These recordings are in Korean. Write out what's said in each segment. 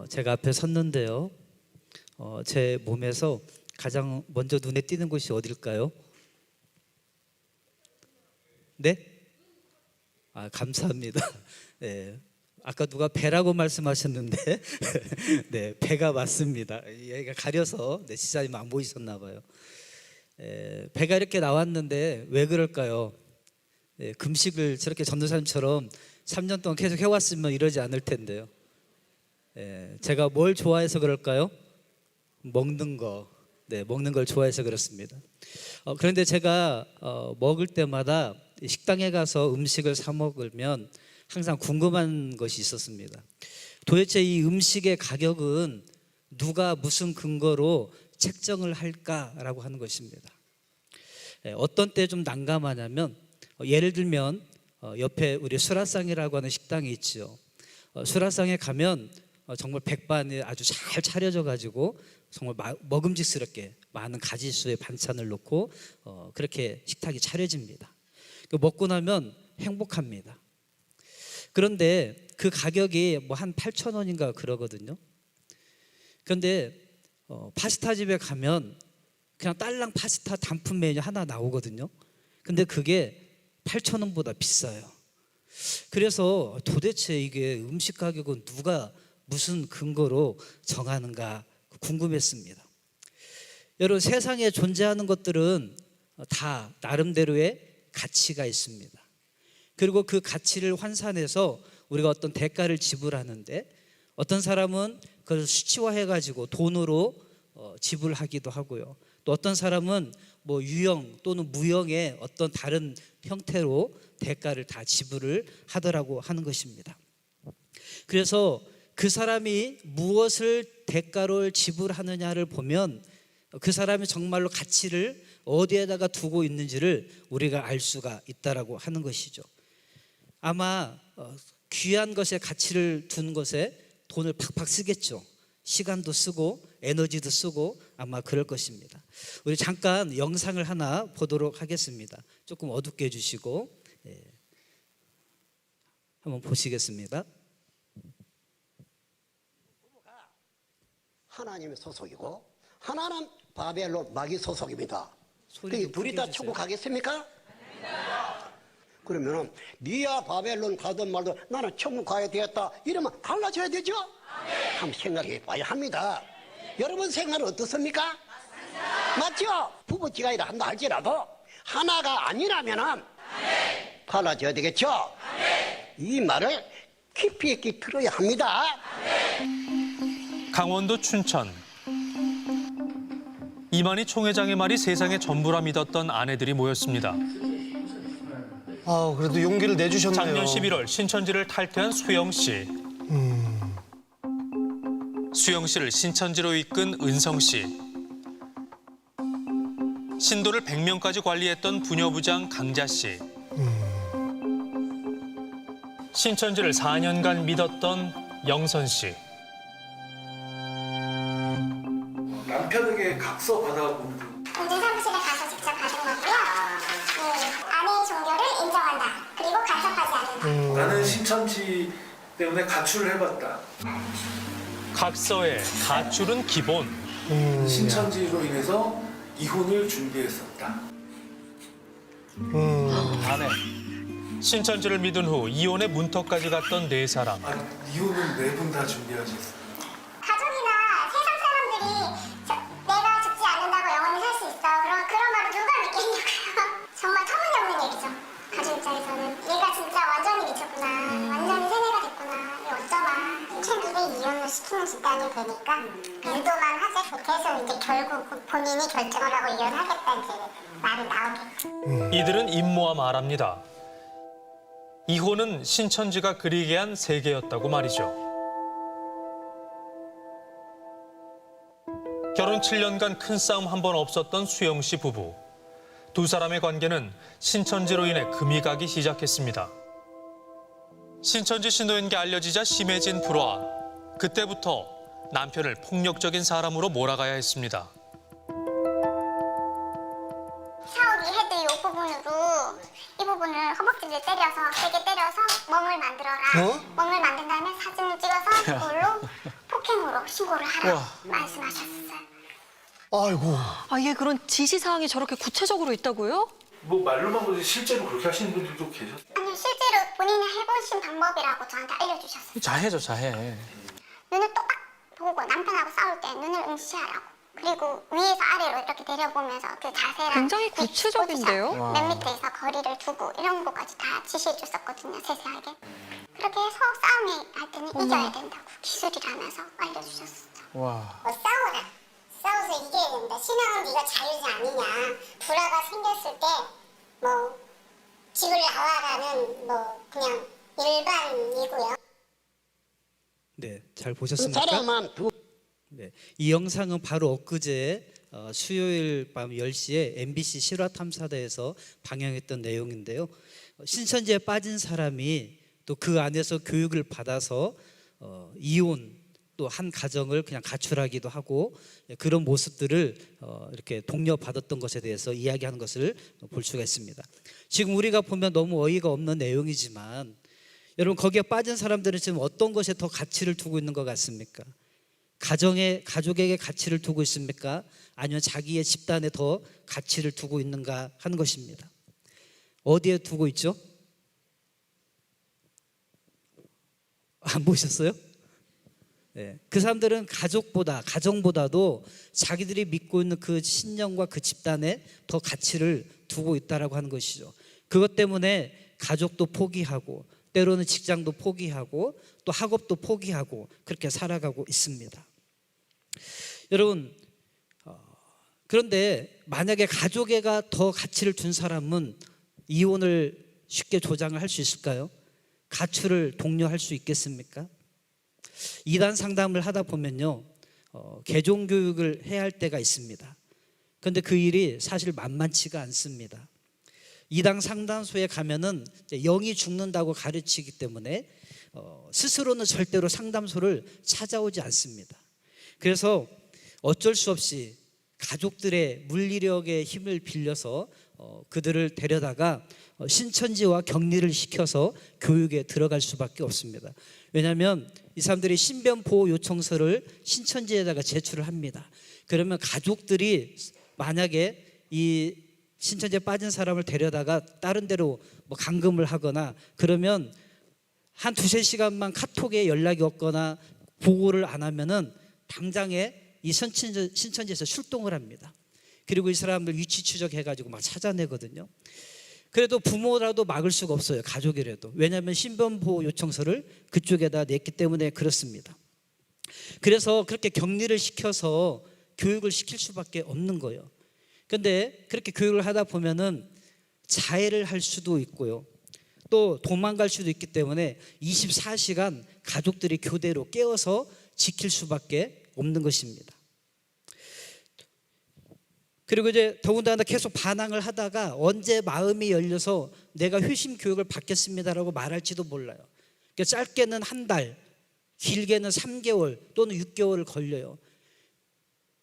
제가 앞에 섰는데요. 제 몸에서 가장 먼저 눈에 띄는 곳이 어딜까요? 네? 감사합니다. 네. 아까 누가 배라고 말씀하셨는데 네, 배가 맞습니다. 얘가 가려서 시장님 안 보이셨나 봐요. 배가 이렇게 나왔는데 왜 그럴까요? 금식을 저렇게 전도사님처럼 3년 동안 계속 해왔으면 이러지 않을 텐데요. 제가 뭘 좋아해서 그럴까요? 먹는 거. 먹는 걸 좋아해서 그렇습니다. 그런데 제가 먹을 때마다 식당에 가서 음식을 사 먹으면 항상 궁금한 것이 있었습니다. 도대체 이 음식의 가격은 누가 무슨 근거로 책정을 할까라고 하는 것입니다. 어떤 때 좀 난감하냐면 예를 들면 옆에 우리 수라상이라고 하는 식당이 있죠. 수라상에 가면 정말 백반이 아주 잘 차려져 가지고 정말 먹음직스럽게 많은 가지수의 반찬을 놓고 그렇게 식탁이 차려집니다. 먹고 나면 행복합니다. 그런데 그 가격이 뭐 한 8,000원인가 그러거든요. 그런데 파스타 집에 가면 그냥 딸랑 파스타 단품 메뉴 하나 나오거든요. 근데 그게 8,000원보다 비싸요. 그래서 도대체 이게 음식 가격은 누가 무슨 근거로 정하는가 궁금했습니다. 여러분, 세상에 존재하는 것들은 다 나름대로의 가치가 있습니다. 그리고 그 가치를 환산해서 우리가 어떤 대가를 지불하는데 어떤 사람은 그걸 수치화해 가지고 돈으로 지불하기도 하고요. 또 어떤 사람은 뭐 유형 또는 무형의 어떤 다른 형태로 대가를 다 지불을 하더라고 하는 것입니다. 그래서 그 사람이 무엇을 대가로 지불하느냐를 보면 그 사람이 정말로 가치를 어디에다가 두고 있는지를 우리가 알 수가 있다라고 하는 것이죠. 아마 귀한 것에 가치를 두는 것에 돈을 팍팍 쓰겠죠. 시간도 쓰고 에너지도 쓰고 아마 그럴 것입니다. 우리 잠깐 영상을 하나 보도록 하겠습니다. 조금 어둡게 해주시고 한번 보시겠습니다. 하나님의 소속이고 하나는 바벨론 마귀 소속입니다. 소리 둘이 다 천국 가겠습니까? 그러면은 니야 바벨론 가든 말든 나는 천국 가야 되겠다 이러면 달라져야 되죠? 한번 생각해 봐야 합니다. 여러분 생각은 어떻습니까? 맞죠? 부부지간이라 한다 할지라도 하나가 아니라면은 달라져야 되겠죠? 이 말을 깊이 있게 들어야 합니다. 강원도 춘천. 이만희 총회장의 말이 세상의 전부라 믿었던 아내들이 모였습니다. 그래도 용기를 내주셨네요. 작년 11월 신천지를 탈퇴한 수영 씨. 수영 씨를 신천지로 이끈 은성 씨. 신도를 100명까지 관리했던 부녀부장 강자 씨. 신천지를 4년간 믿었던 영선 씨. 남편에게 각서 받아본 분. 공진 사무실에 가서 직접 받은 거고요. 아내의 종교를 인정한다. 그리고 간섭하지 않는다. 나는 신천지 때문에 가출을 해봤다. 각서에 가출은 기본. 신천지로 인해서 이혼을 준비했었다. 아내. 신천지를 믿은 후 이혼의 문턱까지 갔던 네 사람. 아니, 이혼은 네 분 다 준비하셨어. 가족이나 세상 사람들이 내가 죽지 않는다고 영원히 살 수 있어. 그런 말을 누가 믿겠냐고요. 정말 터무니없는 얘기죠. 가족 입장에서는 얘가 진짜 완전히 미쳤구나. 완전히 세뇌가 됐구나. 이거 어쩌나. 최근에 이혼을 시키는 집단이 되니까 유도만 하지 못해서 이제 결국 본인이 결정을 하고 이혼하겠다 이제 말이 나오겠죠. 이들은 임모와 말합니다. 이혼은 신천지가 그리게 한 세계였다고 말이죠. 결혼 7년간 큰 싸움 한 번 없었던 수영 씨 부부. 두 사람의 관계는 신천지로 인해 금이 가기 시작했습니다. 신천지 신도인 게 알려지자 심해진 불화. 그때부터 남편을 폭력적인 사람으로 몰아가야 했습니다. 샤워기 헤드 이 부분으로 이 부분을 허벅지를 때려서 세게 때려서 멍을 만들어라. 멍을 만든 다음에 사진을 찍어서 그걸로 현장으로 신고를 하라 와. 말씀하셨어요. 아이고. 아, 이게 그런 지시사항이 저렇게 구체적으로 있다고요? 뭐 말로만 보지 실제로 그렇게 하시는 분들도 계셨어요. 아니요, 실제로 본인이 해보신 방법이라고 저한테 알려주셨어요. 자해죠, 자해. 눈을 똑딱 보고 남편하고 싸울 때 눈을 응시하라고. 그리고 위에서 아래로 이렇게 내려보면서 그 자세랑 굉장히 구체적인데요? 포지션, 맨 밑에서 거리를 두고 이런 것까지 다 지시해 줬었거든요, 세세하게. 그렇게 해서 싸움이 할 때는 이겨야 된다고 기술이라면서 알려주셨어요. 와. 싸워라. 싸워서 이겨야 된다. 신앙은 네가 자유지 아니냐. 불화가 생겼을 때 뭐 집을 나와라는 뭐 그냥 일반이고요. 네, 잘 보셨습니까? 사람만 두 네, 이 영상은 바로 엊그제 수요일 밤 10시에 MBC 실화탐사대에서 방영했던 내용인데요. 신천지에 빠진 사람이 또 그 안에서 교육을 받아서 이혼 또 한 가정을 그냥 가출하기도 하고 그런 모습들을 이렇게 독려받았던 것에 대해서 이야기하는 것을 볼 수가 있습니다. 지금 우리가 보면 너무 어이가 없는 내용이지만 여러분 거기에 빠진 사람들은 지금 어떤 것에 더 가치를 두고 있는 것 같습니까? 가족에게 가치를 두고 있습니까? 아니면 자기의 집단에 더 가치를 두고 있는가 하는 것입니다. 어디에 두고 있죠? 안 보셨어요? 네. 그 사람들은 가정보다도 자기들이 믿고 있는 그 신념과 그 집단에 더 가치를 두고 있다라고 하는 것이죠. 그것 때문에 가족도 포기하고 때로는 직장도 포기하고 또 학업도 포기하고 그렇게 살아가고 있습니다. 여러분, 그런데 만약에 가족에가 더 가치를 둔 사람은 이혼을 쉽게 조장을 할 수 있을까요? 가출을 독려할 수 있겠습니까? 이단 상담을 하다 보면요, 개종 교육을 해야 할 때가 있습니다. 그런데 그 일이 사실 만만치가 않습니다. 이단 상담소에 가면은 영이 죽는다고 가르치기 때문에 스스로는 절대로 상담소를 찾아오지 않습니다. 그래서 어쩔 수 없이 가족들의 물리력의 힘을 빌려서 그들을 데려다가 신천지와 격리를 시켜서 교육에 들어갈 수밖에 없습니다. 왜냐하면 이 사람들이 신변 보호 요청서를 신천지에다가 제출을 합니다. 그러면 가족들이 만약에 이 신천지에 빠진 사람을 데려다가 다른 데로 뭐 감금을 하거나 그러면 한 두세 시간만 카톡에 연락이 없거나 보고를 안 하면은 당장에 이 신천지에서 출동을 합니다. 그리고 이 사람들 위치 추적해가지고 막 찾아내거든요. 그래도 부모라도 막을 수가 없어요. 가족이라도. 왜냐하면 신변보호 요청서를 그쪽에다 냈기 때문에 그렇습니다. 그래서 그렇게 격리를 시켜서 교육을 시킬 수밖에 없는 거예요. 그런데 그렇게 교육을 하다 보면은 자해를 할 수도 있고요. 또 도망갈 수도 있기 때문에 24시간 가족들이 교대로 깨워서 지킬 수밖에 없는 것입니다. 그리고 이제 더군다나 계속 반항을 하다가 언제 마음이 열려서 내가 회심 교육을 받겠습니다라고 말할지도 몰라요. 그러니까 짧게는 한 달, 길게는 3개월 또는 6개월을 걸려요.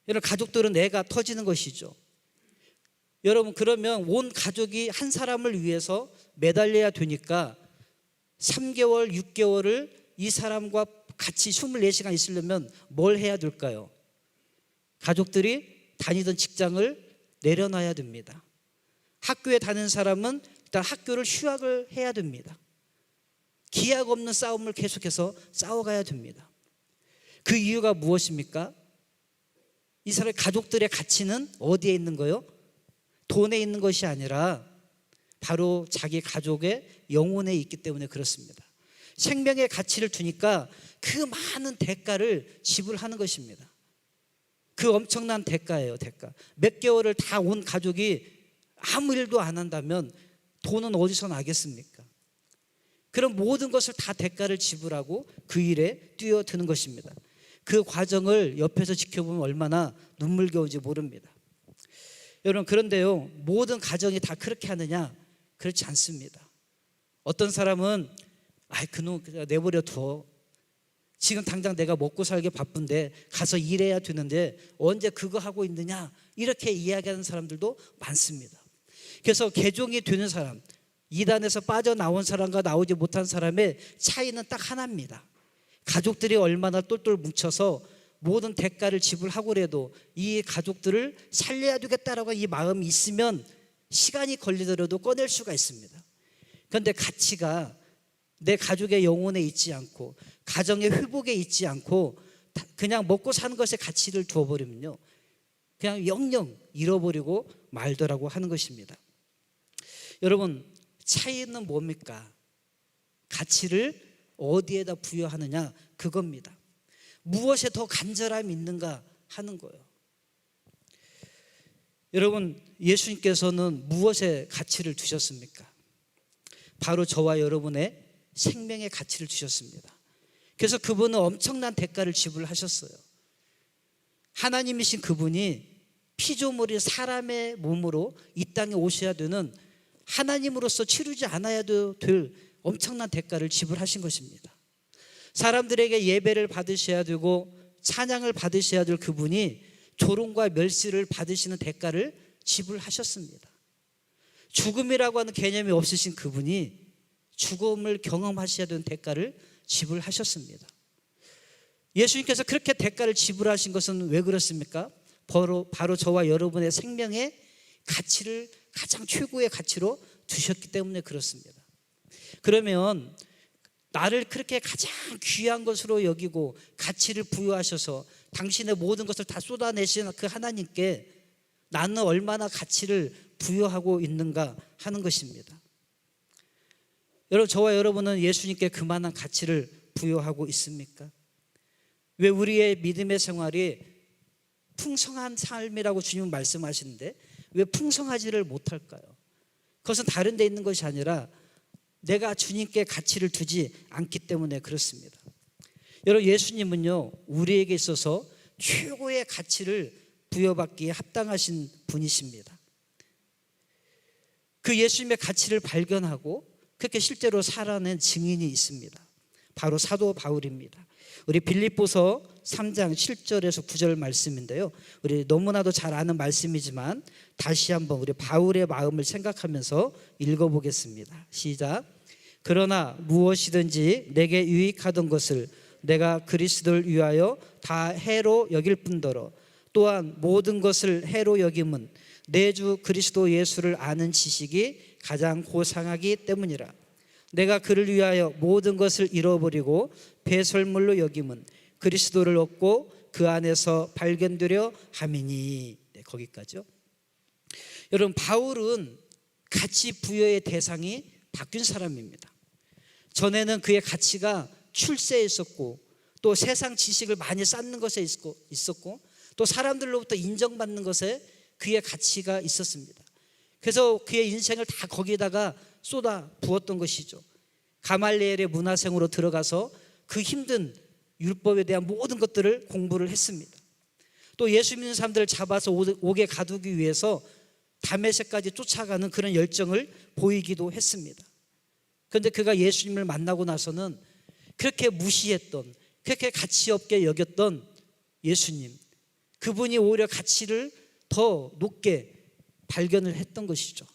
이런 가족들은 애가 터지는 것이죠. 여러분, 그러면 온 가족이 한 사람을 위해서 매달려야 되니까 3개월, 6개월을 이 사람과 같이 24시간 있으려면 뭘 해야 될까요? 가족들이 다니던 직장을 내려놔야 됩니다. 학교에 다니는 사람은 일단 학교를 휴학을 해야 됩니다. 기약 없는 싸움을 계속해서 싸워가야 됩니다. 그 이유가 무엇입니까? 이 사람의 가족들의 가치는 어디에 있는 거예요? 돈에 있는 것이 아니라 바로 자기 가족의 영혼에 있기 때문에 그렇습니다. 생명의 가치를 두니까 그 많은 대가를 지불하는 것입니다. 그 엄청난 대가예요, 대가. 몇 개월을 다 온 가족이 아무 일도 안 한다면 돈은 어디서 나겠습니까? 그런 모든 것을 다 대가를 지불하고 그 일에 뛰어드는 것입니다. 그 과정을 옆에서 지켜보면 얼마나 눈물겨운지 모릅니다. 여러분, 그런데요, 모든 가정이 다 그렇게 하느냐? 그렇지 않습니다. 어떤 사람은 그놈 그냥 내버려 둬. 지금 당장 내가 먹고 살기 바쁜데 가서 일해야 되는데 언제 그거 하고 있느냐, 이렇게 이야기하는 사람들도 많습니다. 그래서 개종이 되는 사람, 이단에서 빠져나온 사람과 나오지 못한 사람의 차이는 딱 하나입니다. 가족들이 얼마나 똘똘 뭉쳐서 모든 대가를 지불하고라도 이 가족들을 살려야 되겠다라고 이 마음이 있으면 시간이 걸리더라도 꺼낼 수가 있습니다. 그런데 가치가 내 가족의 영혼에 있지 않고 가정의 회복에 있지 않고 그냥 먹고 사는 것에 가치를 두어버리면요, 그냥 영영 잃어버리고 말더라고 하는 것입니다. 여러분, 차이는 뭡니까? 가치를 어디에다 부여하느냐, 그겁니다. 무엇에 더 간절함이 있는가 하는 거예요. 여러분, 예수님께서는 무엇에 가치를 두셨습니까? 바로 저와 여러분의 생명의 가치를 주셨습니다. 그래서 그분은 엄청난 대가를 지불하셨어요. 하나님이신 그분이 피조물인 사람의 몸으로 이 땅에 오셔야 되는 하나님으로서 치르지 않아야 될 엄청난 대가를 지불하신 것입니다. 사람들에게 예배를 받으셔야 되고 찬양을 받으셔야 될 그분이 조롱과 멸시를 받으시는 대가를 지불하셨습니다. 죽음이라고 하는 개념이 없으신 그분이 죽음을 경험하셔야 되는 대가를 지불하셨습니다. 예수님께서 그렇게 대가를 지불하신 것은 왜 그렇습니까? 바로 저와 여러분의 생명의 가치를 가장 최고의 가치로 두셨기 때문에 그렇습니다. 그러면 나를 그렇게 가장 귀한 것으로 여기고 가치를 부여하셔서 당신의 모든 것을 다 쏟아내신 그 하나님께 나는 얼마나 가치를 부여하고 있는가 하는 것입니다. 여러분, 저와 여러분은 예수님께 그만한 가치를 부여하고 있습니까? 왜 우리의 믿음의 생활이 풍성한 삶이라고 주님은 말씀하시는데 왜 풍성하지를 못할까요? 그것은 다른 데 있는 것이 아니라 내가 주님께 가치를 두지 않기 때문에 그렇습니다. 여러분, 예수님은요, 우리에게 있어서 최고의 가치를 부여받기에 합당하신 분이십니다. 그 예수님의 가치를 발견하고 그렇게 실제로 살아낸 증인이 있습니다. 바로 사도 바울입니다. 우리 빌립보서 3장 7절에서 9절 말씀인데요, 우리 너무나도 잘 아는 말씀이지만 다시 한번 우리 바울의 마음을 생각하면서 읽어보겠습니다. 시작. 그러나 무엇이든지 내게 유익하던 것을 내가 그리스도를 위하여 다 해로 여길 뿐더러 또한 모든 것을 해로 여김은 내 주 그리스도 예수를 아는 지식이 가장 고상하기 때문이라. 내가 그를 위하여 모든 것을 잃어버리고 배설물로 여김은 그리스도를 얻고 그 안에서 발견되려 함이니. 네, 거기까지요. 여러분, 바울은 가치 부여의 대상이 바뀐 사람입니다. 전에는 그의 가치가 출세에 있었고 또 세상 지식을 많이 쌓는 것에 있었고 또 사람들로부터 인정받는 것에 그의 가치가 있었습니다. 그래서 그의 인생을 다 거기에다가 쏟아 부었던 것이죠. 가말리엘의 문화생으로 들어가서 그 힘든 율법에 대한 모든 것들을 공부를 했습니다. 또 예수 믿는 사람들을 잡아서 옥에 가두기 위해서 다메섹까지 쫓아가는 그런 열정을 보이기도 했습니다. 그런데 그가 예수님을 만나고 나서는 그렇게 무시했던, 그렇게 가치 없게 여겼던 예수님, 그분이 오히려 가치를 더 높게 발견을 했던 것이죠.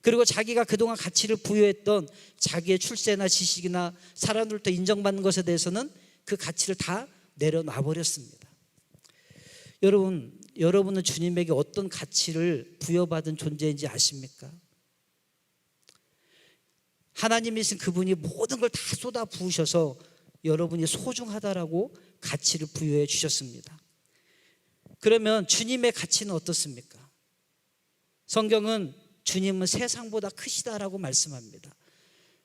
그리고 자기가 그동안 가치를 부여했던 자기의 출세나 지식이나 사람들부터 인정받는 것에 대해서는 그 가치를 다 내려놔 버렸습니다. 여러분은 주님에게 어떤 가치를 부여받은 존재인지 아십니까? 하나님이신 그분이 모든 걸 다 쏟아 부으셔서 여러분이 소중하다라고 가치를 부여해 주셨습니다. 그러면 주님의 가치는 어떻습니까? 성경은 주님은 세상보다 크시다라고 말씀합니다.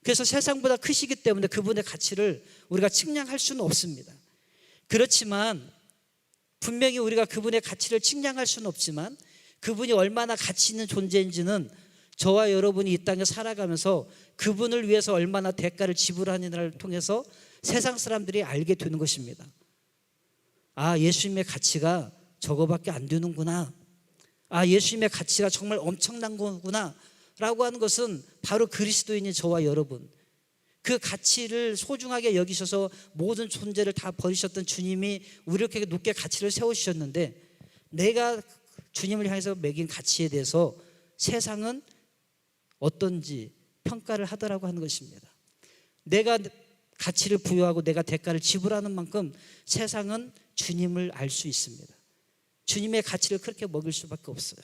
그래서 세상보다 크시기 때문에 그분의 가치를 우리가 측량할 수는 없습니다. 그렇지만 분명히 우리가 그분의 가치를 측량할 수는 없지만 그분이 얼마나 가치 있는 존재인지는 저와 여러분이 이 땅에 살아가면서 그분을 위해서 얼마나 대가를 지불하느냐를 통해서 세상 사람들이 알게 되는 것입니다. 아, 예수님의 가치가 저거밖에 안 되는구나. 아, 예수님의 가치가 정말 엄청난 거구나 라고 하는 것은 바로 그리스도인인 저와 여러분, 그 가치를 소중하게 여기셔서 모든 존재를 다 버리셨던 주님이 우리를 이렇게 높게 가치를 세우셨는데 내가 주님을 향해서 매긴 가치에 대해서 세상은 어떤지 평가를 하더라고 하는 것입니다. 내가 가치를 부여하고 내가 대가를 지불하는 만큼 세상은 주님을 알 수 있습니다. 주님의 가치를 그렇게 먹을 수밖에 없어요.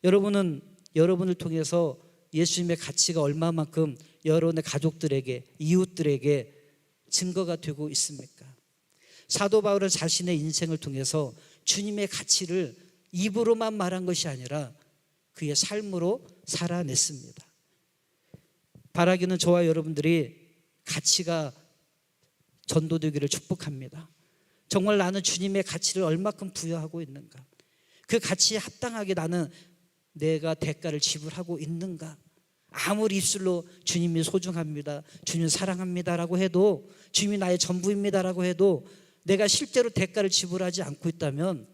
여러분은 여러분을 통해서 예수님의 가치가 얼마만큼 여러분의 가족들에게, 이웃들에게 증거가 되고 있습니까? 사도 바울은 자신의 인생을 통해서 주님의 가치를 입으로만 말한 것이 아니라 그의 삶으로 살아냈습니다. 바라기는 저와 여러분들이 가치가 전도되기를 축복합니다. 정말 나는 주님의 가치를 얼마큼 부여하고 있는가? 그 가치에 합당하게 나는 내가 대가를 지불하고 있는가? 아무리 입술로 주님이 소중합니다, 주님 사랑합니다라고 해도, 주님이 나의 전부입니다라고 해도 내가 실제로 대가를 지불하지 않고 있다면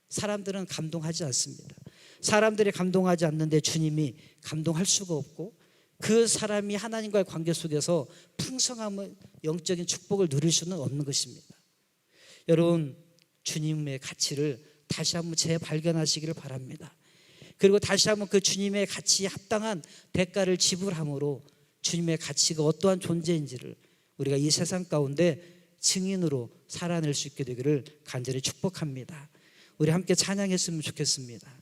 사람들은 감동하지 않습니다. 사람들이 감동하지 않는데 주님이 감동할 수가 없고, 그 사람이 하나님과의 관계 속에서 풍성함을, 영적인 축복을 누릴 수는 없는 것입니다. 여러분, 주님의 가치를 다시 한번 재발견하시기를 바랍니다. 그리고 다시 한번 그 주님의 가치에 합당한 대가를 지불함으로 주님의 가치가 어떠한 존재인지를 우리가 이 세상 가운데 증인으로 살아낼 수 있게 되기를 간절히 축복합니다. 우리 함께 찬양했으면 좋겠습니다.